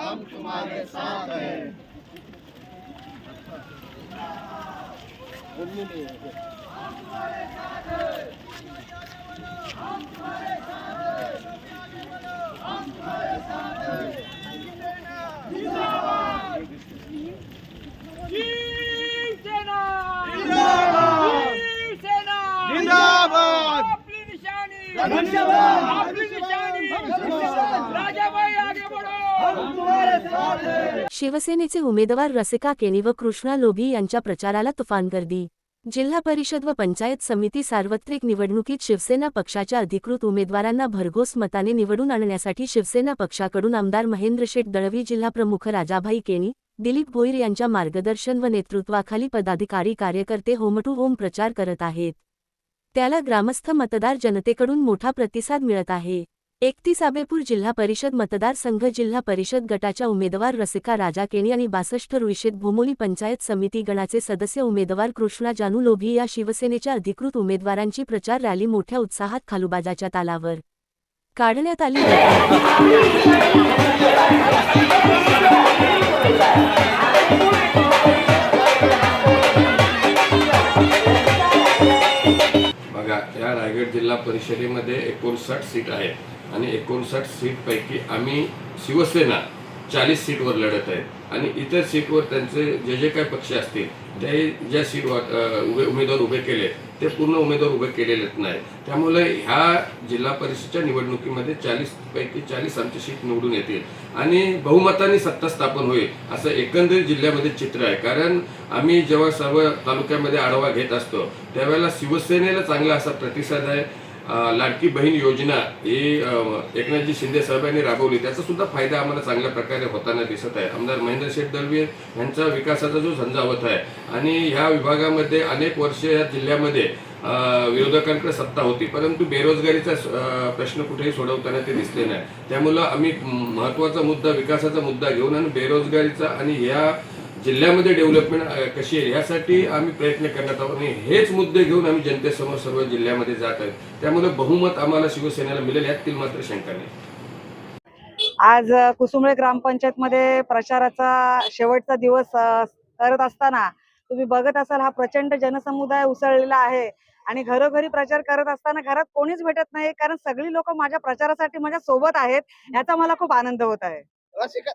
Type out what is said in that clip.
हम तुम्हारे साथ हैं। शिवसेना जिंदाबाद शिवसेना जिंदाबाद आपली निशानी धन्यवाद आपली निशानी राजाभाई आगे बढ़ो हम तुम्हारे साथ हैं। शिवसेनेचे उमेदवार रसिका केणी व कृष्णा लोभी यांच्या प्रचाराला तुफान गर्दी। जिल्हा परिषद व पंचायत समिती सार्वत्रिक निवडणुकीत शिवसेना पक्षाच्या अधिकृत उमेदवारांना भरघोस मताने निवडून आणण्यासाठी शिवसेना पक्षाकडून आमदार महेंद्रशेठ दळवी, जिल्हाप्रमुख राजाभाई केणी, दिलीप भोईर यांच्या मार्गदर्शन व नेतृत्वाखाली पदाधिकारी कार्यकर्ते होम टू होम प्रचार करत आहेत। त्याला ग्रामस्थ मतदार जनतेकडून मोठा प्रतिसाद मिळत आहे। 31 आबेपूर जिल्हा परिषद मतदारसंघ जिल्हा परिषद गटाच्या उमेदवार रसिका राजा केणी आणि 62 रुईशेत भोमोली पंचायत समिती गणाचे सदस्य उमेदवार कृष्णा जानू लोभी या शिवसेनेच्या अधिकृत उमेदवारांची प्रचार रॅली मोठ्या उत्साहात खालुबाजाच्या तालावर काढण्यात आली बघा, या रायगड जिल्हा परिषदेमध्ये 59 सीट आहेत आणि 59 सीट पैकी आम्ही शिवसेना 40 सीटवर लढत आहेत आणि इतर सीटवर त्यांचे जे काही पक्ष असतील ते ज्या सीटवर उमेदवार उभे केले ते पूर्ण उमेदवार उभे केलेलेच नाही। त्यामुळे ह्या जिल्हा परिषदेच्या निवडणुकीमध्ये 40 पैकी 40 आमची सीट निवडून येतील आणि बहुमताने सत्ता स्थापन होईल असं एकंदरीत जिल्ह्यामध्ये चित्र आहे। कारण आम्ही जेव्हा सर्व तालुक्यामध्ये आढावा घेत असतो त्यावेळेला शिवसेनेला चांगला असा प्रतिसाद आहे। लाडकी बहीण योजना ही एकनाथजी शिंदे साहेबांनी राबवली, त्याचा सुद्धा फायदा आम्हाला चांगल्या प्रकारे होताना दिसत आहे। आमदार महेंद्रशेठ दळवी यांचा विकासाचा जो झंझावत आहे आणि ह्या विभागामध्ये अनेक वर्ष या जिल्ह्यामध्ये विरोधकांकडे सत्ता होती, परंतु बेरोजगारीचा प्रश्न कुठेही सोडवताना ते दिसले नाही। त्यामुळे आम्ही महत्त्वाचा मुद्दा, विकासाचा मुद्दा घेऊन आणि बेरोजगारीचा आणि या जिल्ह्यामध्ये डेव्हलपमेंट कशी आहे यासाठी आम्ही प्रयत्न करण्यात आहोत आणि हेच मुद्दे घेऊन आम्ही जनतेसमोर सर्व जिल्ह्यामध्ये जात आहोत। त्यामुळे बहुमत आम्हाला शिवसेनेला मिळेल यातील मात्र शंका नाही। आज कुसुंबळे ग्रामपंचायत मध्ये प्रचाराचा शेवटचा दिवस करत असताना तुम्ही बघत असाल, हा प्रचंड जनसमुदाय उसळलेला आहे आणि घरोघरी प्रचार करत असताना घरात कोणीच भेटत नाही, कारण सगळी लोक माझ्या प्रचारासाठी माझ्या सोबत आहेत। याचा मला खूप आनंद होत आहे। रसिका